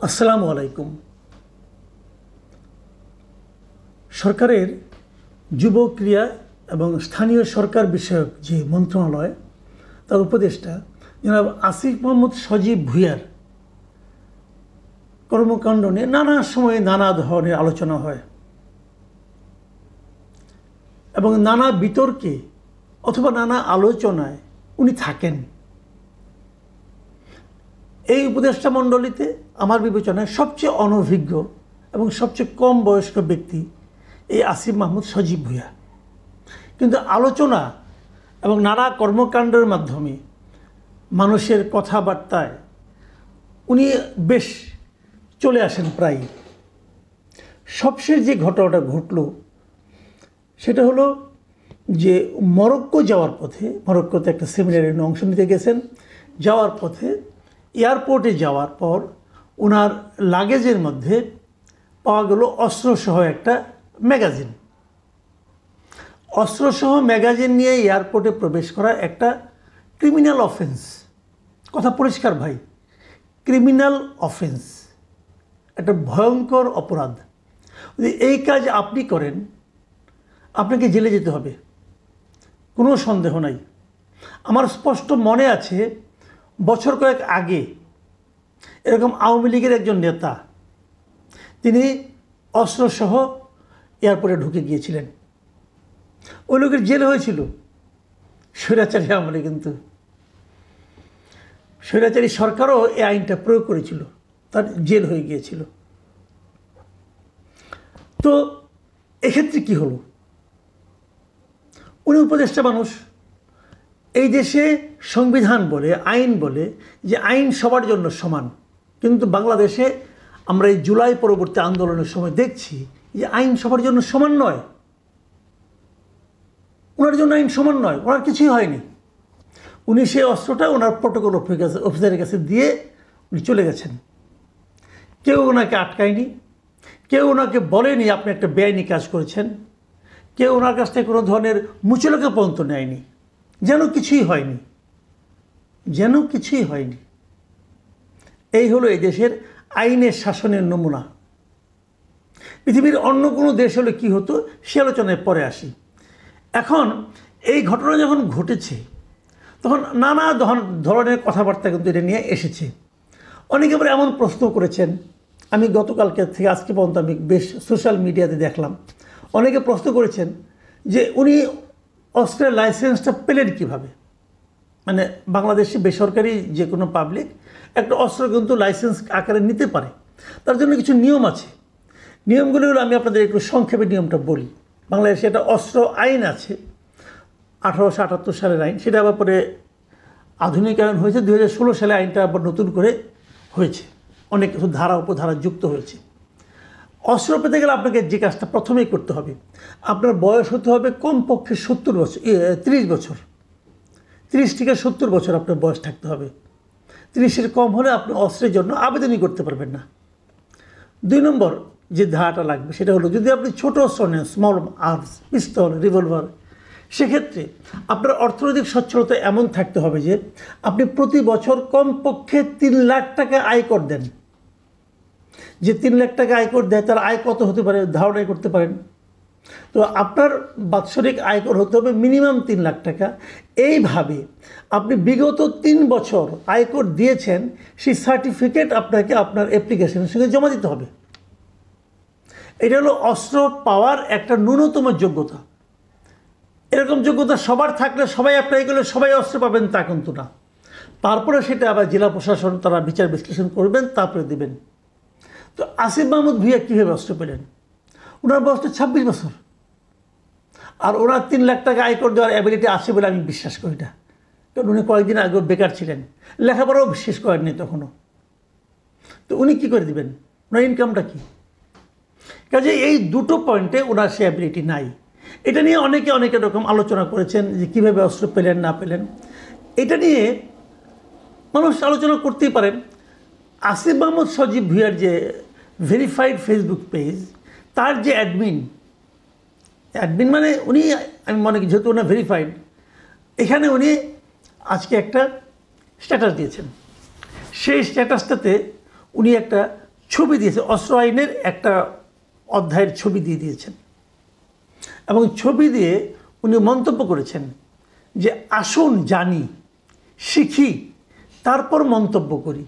আসসালামু আলাইকুম। সরকারের যুব ক্রিয়া এবং স্থানীয় সরকার বিষয়ক যে মন্ত্রণালয় তার উপদেষ্টা জনাব আসিফ মোহাম্মদ সজীব ভুঁইয়ার কর্মকাণ্ড নিয়ে নানা সময়ে নানা ধরনের আলোচনা হয় এবং নানা বিতর্কে অথবা নানা আলোচনায় উনি থাকেন। এই উপদেষ্টা মণ্ডলীতে আমার বিবেচনায় সবচেয়ে অনভিজ্ঞ এবং সবচেয়ে কম বয়স্ক ব্যক্তি এই আসিফ মাহমুদ সজীব ভুঁইয়া, কিন্তু আলোচনা এবং নানা কর্মকাণ্ডের মাধ্যমে মানুষের কথাবার্তায় উনি বেশ চলে আসেন প্রায়। সবশেষ যে ঘটনাটা ঘটল সেটা হলো যে মরক্কো যাওয়ার পথে, মরক্কোতে একটা সেমিনারে অংশ নিতে গেছেন, যাওয়ার পথে এয়ারপোর্টে যাওয়ার পর ওনার লাগেজের মধ্যে পাওয়া গেল অস্ত্রসহ একটা ম্যাগাজিন। অস্ত্রসহ ম্যাগাজিন নিয়ে এয়ারপোর্টে প্রবেশ করা একটা ক্রিমিনাল অফেন্স। কথা পরিষ্কার ভাই, ক্রিমিনাল অফেন্স, একটা ভয়ঙ্কর অপরাধ। যদি এই কাজ আপনি করেন আপনাকে জেলে যেতে হবে, কোনো সন্দেহ নাই। আমার স্পষ্ট মনে আছে বছর কয়েক আগে এরকম আওয়ামী লীগের একজন নেতা তিনি অস্ত্রসহ এয়ারপোর্টে ঢুকে গিয়েছিলেন। ওই লোকের জেল হয়েছিল। স্বৈরাচারী আমলে, কিন্তু স্বৈরাচারী সরকারও এই আইনটা প্রয়োগ করেছিল, তার জেল হয়ে গিয়েছিল। তো এক্ষেত্রে কি হলো? উনি উপদেষ্টা মানুষ। এই দেশে সংবিধান বলে, আইন বলে যে আইন সবার জন্য সমান, কিন্তু বাংলাদেশে আমরা এই জুলাই পরবর্তী আন্দোলনের সময় দেখছি যে আইন সবার জন্য সমান নয়। ওনার জন্য আইন সমান নয়, ওনার কিছুই হয়নি। উনি সেই অস্ত্রটা ওনার প্রটোকল অফিসারের কাছে দিয়ে উনি চলে গেছেন। কেউ ওনাকে আটকায়নি, কেউ ওনাকে বলেনি আপনি একটা বেআইনি কাজ করেছেন, কেউ ওনার কাছ থেকে কোনো ধরনের মুচলেখা পর্যন্ত নেয়নি, যেন কিছুই হয়নি, যেন কিছুই হয়নি। এই হলো এই দেশের আইনের শাসনের নমুনা। পৃথিবীর অন্য কোনো দেশ হলে কী হতো সে আলোচনায় পরে আসি। এখন এই ঘটনা যখন ঘটেছে তখন নানা ধরনের কথাবার্তা কিন্তু এটা নিয়ে এসেছে। অনেকে আবার এমন প্রশ্ন করেছেন, আমি গতকালকে থেকে আজকে পর্যন্ত আমি বেশ সোশ্যাল মিডিয়াতে দেখলাম, অনেকে প্রশ্ন করেছেন যে উনি অস্ত্রের লাইসেন্সটা পেলেন কীভাবে। মানে বাংলাদেশে বেসরকারি যে কোনো পাবলিক একটা অস্ত্র কিন্তু লাইসেন্স আকারে নিতে পারে, তার জন্য কিছু নিয়ম আছে। নিয়মগুলো হলো, আমি আপনাদের একটু সংক্ষেপে নিয়মটা বলি। বাংলাদেশে একটা অস্ত্র আইন আছে 1878 সালের আইন, সেটা আবার পরে আধুনিকায়ন হয়েছে 2016 সালে আইনটা আবার নতুন করে হয়েছে, অনেক কিছু ধারা উপধারা যুক্ত হয়েছে। অস্ত্র পেতে গেলে আপনাকে যে কাজটা প্রথমেই করতে হবে, আপনার বয়স হতে হবে কমপক্ষে 30 বছর, 30 বছর, 30 থেকে 70 বছর আপনার বয়স থাকতে হবে। 30-এর কম হলে আপনি অস্ত্রের জন্য আবেদনই করতে পারবেন না। 2 নম্বর যে ধারাটা লাগবে সেটা হলো, যদি আপনি ছোট অস্ত্র নেন, স্মল আর্মস, পিস্তল, রিভলভার, সেক্ষেত্রে আপনার অর্থনৈতিক সচ্ছলতা এমন থাকতে হবে যে আপনি প্রতি বছর কমপক্ষে 3 লাখ টাকা আয়কর দেন। যে 3 লাখ টাকা আয়কর দেয় তার আয় কত হতে পারে ধারণাই করতে পারেন। তো আপনার বাৎসরিক আয়কর হতে হবে মিনিমাম 3 লাখ টাকা। এইভাবে আপনি বিগত 3 বছর আয়কর দিয়েছেন সেই সার্টিফিকেট আপনাকে আপনার অ্যাপ্লিকেশনের সঙ্গে জমা দিতে হবে। এটা হলো অস্ত্র পাওয়ার একটা ন্যূনতম যোগ্যতা। এরকম যোগ্যতা সবার থাকলে সবাই অ্যাপ্লাই করলে সবাই অস্ত্র পাবেন তা কিন্তু না। তারপরে সেটা আবার জেলা প্রশাসন তারা বিচার বিশ্লেষণ করবেন, তারপরে দেবেন। তো আসিফ মাহমুদ ভুঁইয়া কীভাবে অস্ত্র পেলেন? ওনার বয়সটা 26 বছর, আর ওনার 3 লাখ টাকা আয়কর দেওয়ার অ্যাবিলিটি আছে বলে আমি বিশ্বাস করি না। কারণ উনি কয়েকদিন আগে বেকার ছিলেন, লেখাপড়াও শেষ করেননি তখনও। তো উনি কী করে দেবেন? ওনার ইনকামটা কী? কাজে এই দুটো পয়েন্টে ওনার সে অ্যাবিলিটি নাই। এটা নিয়ে অনেক রকম আলোচনা করেছেন যে কীভাবে অস্ত্র পেলেন না পেলেন। এটা নিয়ে মানুষ আলোচনা করতেই পারেন। আসিফ মাহমুদ সজীব ভুঁইয়ার যে ভেরিফাইড ফেসবুক পেজ, তার যে অ্যাডমিন মানে উনি, আমি মনে করি যেহেতু ওনার ভেরিফাইড, এখানে উনি আজকে একটা স্ট্যাটাস দিয়েছেন। সেই স্ট্যাটাসটাতে উনি একটা ছবি দিয়েছে, অস্ত্র আইনের একটা অধ্যায়ের ছবি দিয়ে দিয়েছেন এবং ছবি দিয়ে উনি মন্তব্য করেছেন যে আসুন জানি, শিখি, তারপর মন্তব্য করি।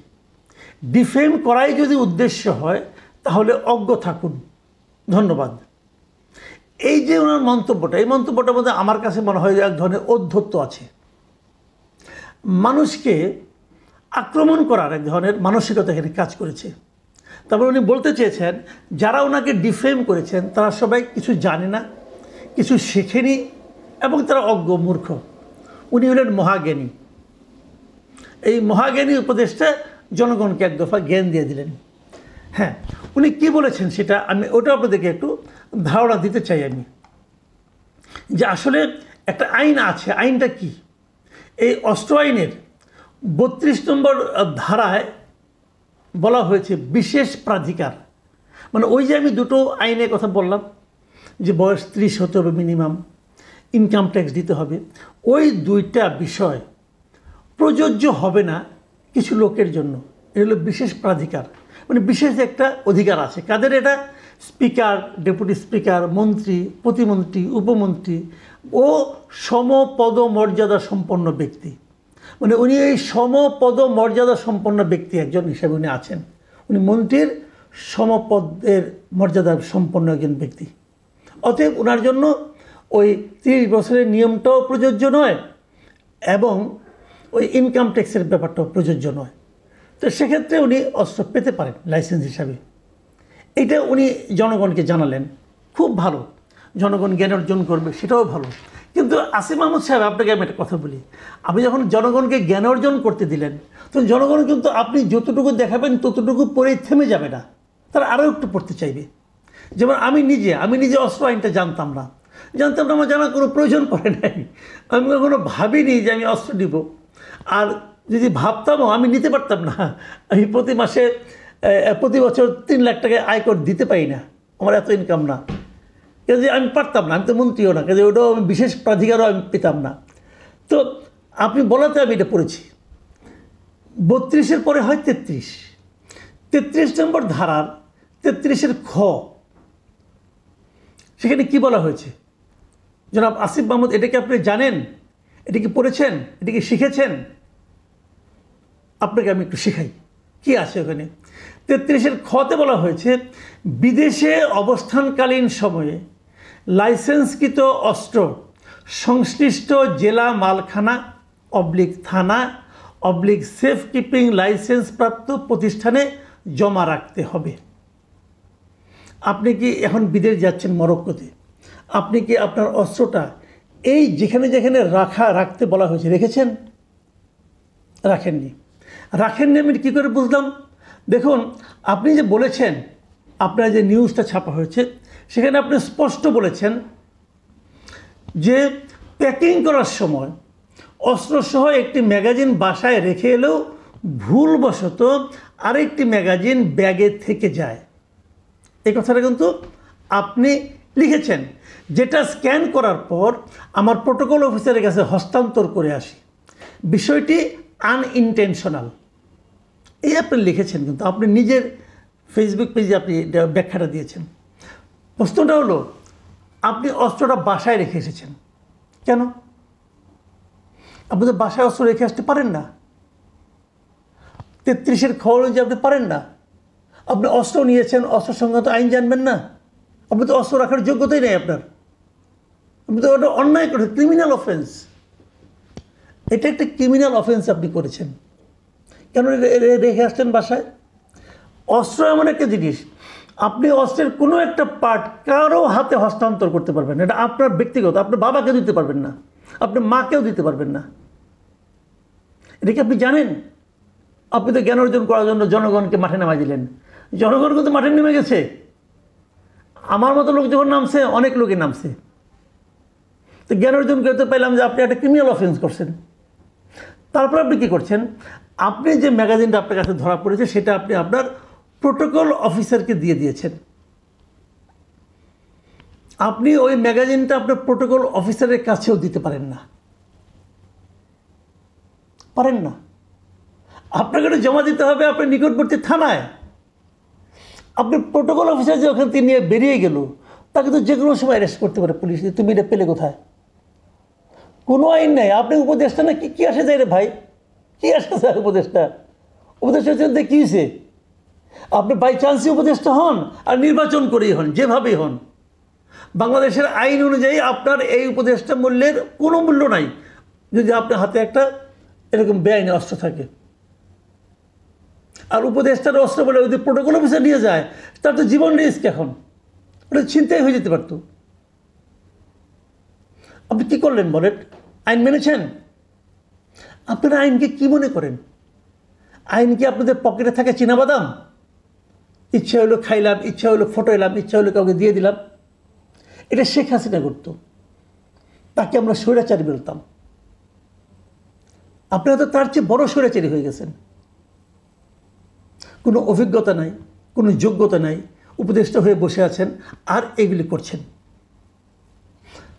ডিফেম করাই যদি উদ্দেশ্য হয় তাহলে অজ্ঞ থাকুন। ধন্যবাদ। এই যে ওনার মন্তব্যটা, এই মন্তব্যটার মধ্যে আমার কাছে মনে হয় এক ধরনের ঔদ্ধত্য আছে। মানুষকে আক্রমণ করার এক ধরনের মানসিকতা এখানে কাজ করেছে। তারপর উনি বলতে চেয়েছেন যারা ওনাকে ডিফেম করেছেন তারা সবাই কিছু জানে না, কিছু শেখেনি এবং তারা অজ্ঞ, মূর্খ। উনি হলেন মহাজ্ঞানী। এই মহাজ্ঞানী উপদেশটা জনগণকে এক দফা জ্ঞান দিয়ে দিলেন। হ্যাঁ, উনি কি বলেছেন সেটা আমি ওটা আপনাদেরকে একটু ধারণা দিতে চাই আমি, যে আসলে একটা আইন আছে। আইনটা কি? এই অস্ত্র আইনের 32 নম্বর ধারায় বলা হয়েছে বিশেষ প্রাধিকার। মানে ওই যে আমি দুটো আইনের কথা বললাম যে বয়স 30 হতে হবে মিনিমাম, ইনকাম ট্যাক্স দিতে হবে, ওই দুইটা বিষয় প্রযোজ্য হবে না কিছু লোকের জন্য। এটা হলো বিশেষ প্রাধিকার, মানে বিশেষ একটা অধিকার আছে। কাদের এটা? স্পিকার, ডেপুটি স্পিকার, মন্ত্রী, প্রতিমন্ত্রী, উপমন্ত্রী ও সমপদ মর্যাদা সম্পন্ন ব্যক্তি। মানে উনি এই সমপদ মর্যাদা সম্পন্ন ব্যক্তি একজন হিসেবে উনি আছেন। উনি মন্ত্রীর সমপদের মর্যাদা সম্পন্ন একজন ব্যক্তি। অতএব ওনার জন্য ওই 30 বছরের নিয়মটাও প্রযোজ্য নয় এবং ওই ইনকাম ট্যাক্সের ব্যাপারটাও প্রযোজ্য নয়। তো সেক্ষেত্রে উনি অস্ত্র পেতে পারেন লাইসেন্স হিসাবে। এটা উনি জনগণকে জানালেন, খুব ভালো। জনগণ জ্ঞান অর্জন করবে, সেটাও ভালো। কিন্তু আসিফ মাহমুদ সাহেব, আপনাকে আমি একটা কথা বলি, আপনি যখন জনগণকে জ্ঞান অর্জন করতে দিলেন তখন জনগণ কিন্তু আপনি যতটুকু দেখাবেন ততটুকু পরেই থেমে যাবে না, তারা আরও একটু পড়তে চাইবে। যেমন আমি নিজে অস্ত্র আইনটা জানতাম না, আমার জানার কোনো প্রয়োজন পড়ে নাই। আমি কখনো ভাবিনি যে আমি অস্ত্র নিব, আর যদি ভাবতামও আমি নিতে পারতাম না। আমি প্রতি বছর 3 লাখ টাকা আয়কর দিতে পারি না, আমার এত ইনকাম না, কাজে আমি পারতাম না। আমি তো মন্ত্রীও না, কাজে ওটাও আমি বিশেষ প্রাধিকারও আমি পেতাম না। তো আপনি বলাতে আমি এটা পড়েছি। 32-এর পরে হয় 33 নম্বর ধারার 33-এর খ, সেখানে কি বলা হয়েছে? জনাব আসিফ মাহমুদ, এটা কি আপনি জানেন? এটা কি পড়েছেন? এটা কি শিখেছেন? আপনাকে আমি একটু শেখাই কি আছে ওখানে। 33-এর খতে বলা হয়েছে বিদেশে অবস্থানকালীন সময়ে লাইসেন্সকৃত অস্ত্র সংশ্লিষ্ট জেলা মালখানা থানা সেফ কিপিং লাইসেন্স প্রাপ্ত প্রতিষ্ঠানে জমা রাখতে হবে। আপনি কি এখন বিদেশ যাচ্ছেন মরক্কোতে, আপনি কি আপনার অস্ত্রটা এই যেখানে যেখানে রাখতে বলা হয়েছে রেখেছেন? রাখেননি। আমি কী করে বুঝলাম? দেখুন, আপনি যে বলেছেন, আপনার যে নিউজটা ছাপা হয়েছে সেখানে আপনি স্পষ্ট বলেছেন যে প্যাকিং করার সময় অস্ত্রসহ একটি ম্যাগাজিন বাসায় রেখে এলেও ভুলবশত আরেকটি ম্যাগাজিন ব্যাগে থেকে যায়। এই কথাটা কিন্তু আপনি লিখেছেন, যেটা স্ক্যান করার পর আমার প্রোটোকল অফিসারের কাছে হস্তান্তর করে আসি। বিষয়টি আনইনটেনশনাল, এই আপনি লিখেছেন, কিন্তু আপনি নিজের ফেসবুক পেজে আপনি ব্যাখ্যাটা দিয়েছেন। প্রশ্নটা হলো, আপনি অস্ত্রটা বাসায় রেখে এসেছেন কেন? আপনি তো বাসায় অস্ত্র রেখে আসতে পারেন না। 33-এর খ অনুযায়ী আপনি পারেন না। আপনি অস্ত্র নিয়েছেন, অস্ত্র সংক্রান্ত আইন জানবেন না? আপনি তো অস্ত্র রাখার যোগ্যতাই নেই আপনার। আপনি তো ওটা অন্যায় করেছেন, ক্রিমিনাল অফেন্স। এটা একটা ক্রিমিনাল অফেন্স আপনি করেছেন। কেন রেখে আসছেন বাসায়? অস্ত্র এমন একটা জিনিস, আপনি অস্ত্রের কোনো একটা পার্ট কারো হাতে হস্তান্তর করতে পারবেন না। এটা আপনার ব্যক্তিগত, আপনার বাবাকে দিতে পারবেন না, আপনার মাকেও দিতে পারবেন না। এটা কি আপনি জানেন? আপনি তো জ্ঞান অর্জন করার জন্য জনগণকে মাঠে নামাই দিলেন। জনগণ কিন্তু মাঠে নেমে গেছে। আমার মতো লোক যখন নামছে, অনেক লোকই নামছে। তো জ্ঞান অর্জন করতে পারলাম যে আপনি একটা ক্রিমিনাল অফেন্স করছেন। তারপর আপনি কী করছেন? আপনি যে ম্যাগাজিনটা আপনার কাছে ধরা পড়েছে সেটা আপনি আপনার প্রোটোকল অফিসারকে দিয়ে দিয়েছেন। আপনি ওই ম্যাগাজিনটা আপনার প্রোটোকল অফিসারের কাছেও দিতে পারেন না। আপনাকে জমা দিতে হবে আপনার নিকটবর্তী থানায়। আপনি প্রোটোকল অফিসার যে ওখান থেকে নিয়ে বেরিয়ে গেল, তাকে তো যে কোনো সময় অ্যারেস্ট করতে পারে পুলিশ। তুমি এটা পেলে কোথায়? কোনো আইন নেই। আপনি উপদেষ্টা না, কি আসে যায় রে ভাই? কি আসে যায় উপদেষ্টা? উপদেষ্টা চলতে কী হয়েছে? আপনি বাই চান্সই উপদেষ্টা হন আর নির্বাচন করেই হন, যেভাবেই হন, বাংলাদেশের আইন অনুযায়ী আপনার এই উপদেষ্টা মূল্যের কোনো মূল্য নাই যদি আপনার হাতে একটা এরকম বেআইনি অস্ত্র থাকে। আর উপদেষ্টার অস্ত্র বলে যদি প্রোটোকল অফিসার নিয়ে যায়, তার তো জীবন রিস্ক। এখন ওটা ছিনতাই হয়ে যেতে পারত। আপনি কী করলেন বলেন? আইন মেনেছেন? আপনারা আইনকে কি মনে করেন? আইন কি আপনাদের পকেটে থাকে চীনাবাদাম? ইচ্ছা হলো খাইলাম, ইচ্ছা হলো ফটো এলাম, ইচ্ছা হলো কাউকে দিয়ে দিলাম। এটা শেখ হাসিনা করতো, তাকে আমরা স্বৈরাচারী বলতাম। আপনারা তো তার চেয়ে বড় স্বৈরাচারী হয়ে গেছেন। কোনো অভিজ্ঞতা নাই, কোনো যোগ্যতা নাই, উপদেষ্টা হয়ে বসে আছেন আর এগুলি করছেন।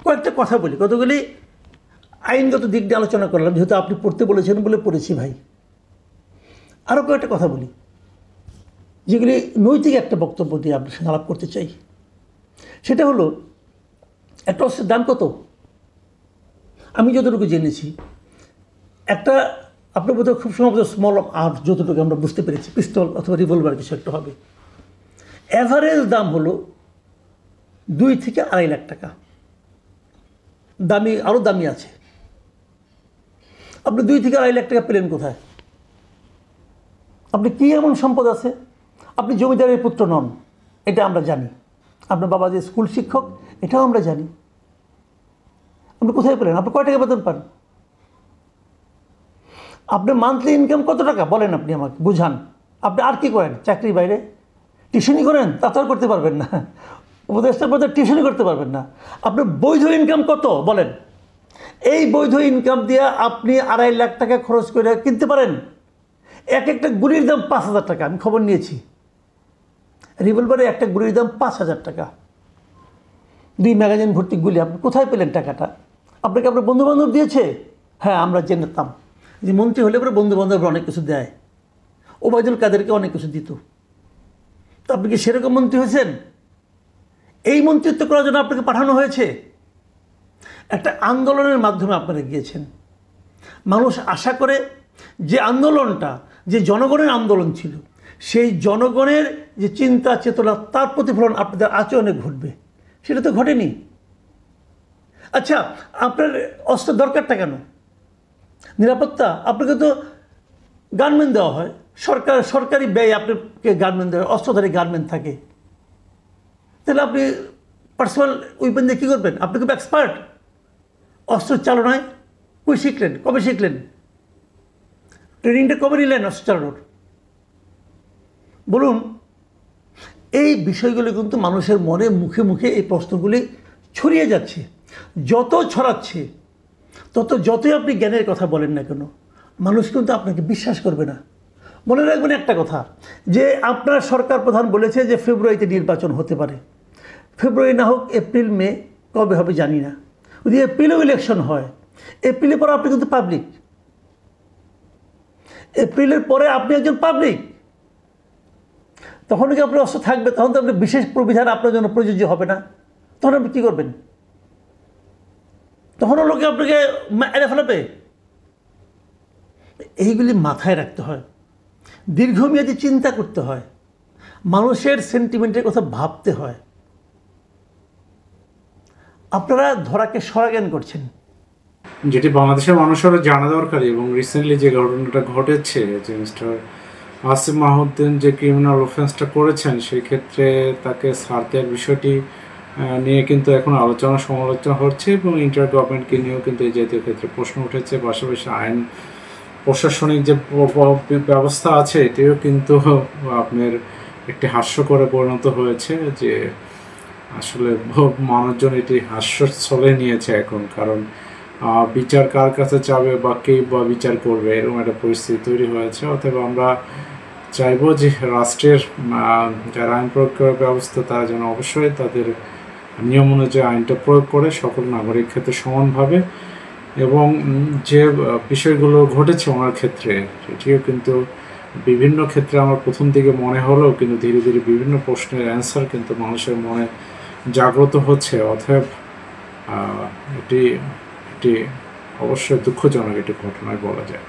কয়েকটা কথা বলি, কতগুলি আইনগত দিক দিয়ে আলোচনা করলাম, যেহেতু আপনি পড়তে বলেছেন বলে পড়েছি ভাই। আরও কয়েকটা কথা বলি যেগুলি নৈতিক একটা বক্তব্য দিয়ে আপনার সঙ্গে আলাপ করতে চাই। সেটা হলো, একটা অস্ত্রের দাম কত? আমি যতটুকু জেনেছি, একটা আপনার বোধহয় খুব সম্ভবত স্মল আর্মস, যতটুকু আমরা বুঝতে পেরেছি, পিস্তল অথবা রিভলভার কিছু একটা হবে। অ্যাভারেজ দাম হলো 2 থেকে 2.5 লাখ টাকা। দামি, আরও দামি আছে। আপনি 2 থেকে 2.5 লাখ টাকা পেলেন কোথায়? আপনি কী এমন সম্পদ আছে? আপনি জমিদারের পুত্র নন, এটা আমরা জানি। আপনার বাবা যে স্কুল শিক্ষক, এটাও আমরা জানি। আপনি কোথায় পেলেন? আপনি কয় টাকা বেতন পান? আপনার মান্থলি ইনকাম কত টাকা বলেন? আপনি আমাকে বুঝান। আপনি আর কি করেন? চাকরির বাইরে টিউশনি করেন? তা তো আর করতে পারবেন না। উপদেষ্টার পদে টিউশনি করতে পারবেন না। আপনার বৈধ ইনকাম কত বলেন? এই বৈধ ইনকাম দিয়ে আপনি 2.5 লাখ টাকা খরচ করে কিনতে পারেন এক একটা গুলির দাম 5,000 টাকা। আমি খবর নিয়েছি, রিভলভারে একটা গুলির দাম 5,000 টাকা। 2 ম্যাগাজিন ভর্তি গুলি। আপনি কোথায় পেলেন টাকাটা? আপনাকে আপনার বন্ধুবান্ধব দিয়েছে? হ্যাঁ, আমরা জেনেতাম যে মন্ত্রী হলে পরে বন্ধুবান্ধবরা অনেক কিছু দেয়। ওবায়দুল কাদেরকে অনেক কিছু দিত। তো আপনি কি সেরকম মন্ত্রী হয়েছেন? এই মন্ত্রিত্ব করার জন্য আপনাকে পাঠানো হয়েছে? একটা আন্দোলনের মাধ্যমে আপনারা গিয়েছেন। মানুষ আশা করে যে আন্দোলনটা, যে জনগণের আন্দোলন ছিল, সেই জনগণের যে চিন্তা চেতনা, তার প্রতিফলন আপনাদের আচরণে ঘটবে, সেটা তো ঘটেনি। আচ্ছা, আপনার অস্ত্র দরকারটা কেন? নিরাপত্তা। আপনাকে তো গানম্যান দেওয়া হয়, সরকারি ব্যয় আপনাকে গানম্যান দেওয়া হয়, অস্ত্রধারী গানম্যান থাকে। তাহলে আপনি পার্সোনাল উইপেন দিয়ে কী করবেন? আপনি খুব এক্সপার্ট অস্ত্র চালনায়। কই শিখলেন? কবে শিখলেন? ট্রেনিংটা কবে নিলেন অস্ত্র চালানোর? বলুন। এই বিষয়গুলি কিন্তু মানুষের মনে, মুখে মুখে এই প্রশ্নগুলি ছড়িয়ে যাচ্ছে। যত ছড়াচ্ছে, যতই আপনি জ্ঞানের কথা বলেন না কেন, মানুষ কিন্তু আপনাকে বিশ্বাস করবে না। মনে রাখবেন একটা কথা, যে আপনার সরকার প্রধান বলেছে যে ফেব্রুয়ারিতে নির্বাচন হতে পারে। ফেব্রুয়ারি না হোক, এপ্রিল, মে, কবে হবে জানি না। যদি এপ্রিলেও ইলেকশন হয়, এপ্রিলের পরে আপনি কিন্তু পাবলিক। এপ্রিলের পরে আপনি একজন পাবলিক। তখন কি আপনার অস্ত্র থাকবে? তখন তো আপনার বিশেষ প্রবিধান আপনার জন্য প্রযোজ্য হবে না। তখন আপনি কী করবেন? তখনও লোকে আপনাকে এড়ে ফেলাবে। এইগুলি মাথায় রাখতে হয়, দীর্ঘমেয়াদী চিন্তা করতে হয়, মানুষের সেন্টিমেন্টের কথা ভাবতে হয়। আপনারা ধরাকে সরাজ্ঞান করছেন, যেটি বাংলাদেশের মানুষেরও জানা দরকারি। এবং রিসেন্টলি যে ঘটনাটা ঘটেছে, যে মিস্টার আসিফ মাহমুদ্দিন যে ক্রিমিনাল অফেন্সটা করেছেন, সেই ক্ষেত্রে তাকে ছাড় দেওয়ার বিষয়টি নিয়ে কিন্তু এখন আলোচনা সমালোচনা হচ্ছে, এবং ইন্টার গভর্নমেন্টকে নিয়েও কিন্তু এই জাতীয় ক্ষেত্রে প্রশ্ন উঠেছে। পাশাপাশি আইন প্রশাসনিক যে ব্যবস্থা আছে, এটিও কিন্তু আপনার একটি হাস্যকরে পরিণত হয়েছে, যে আসলে মানুষজন এটি হাস্যছলে নিয়েছে এখন। কারণ বিচার কার কাছে যাবে বা কে বা বিচার করবে, এরকম একটা পরিস্থিতি তৈরি হয়েছে। অথবা আমরা চাইবো যে রাষ্ট্রের যারা আইন প্রয়োগ করার ব্যবস্থা, তারা যেন অবশ্যই তাদের নিয়ম অনুযায়ী আইনটা প্রয়োগ করে সকল নাগরিক ক্ষেত্রে সমানভাবে। এবং যে বিষয়গুলো ঘটেছে ওনার ক্ষেত্রে, সেটিও কিন্তু বিভিন্ন ক্ষেত্রে আমার প্রথম দিকে মনে হলেও কিন্তু ধীরে ধীরে বিভিন্ন প্রশ্নের অ্যান্সার কিন্তু মানুষের মনে জাগ্রত হচ্ছে। অতএব এটি এটি অবশ্যই দুঃখজনক একটি ঘটনায় বলা যায়।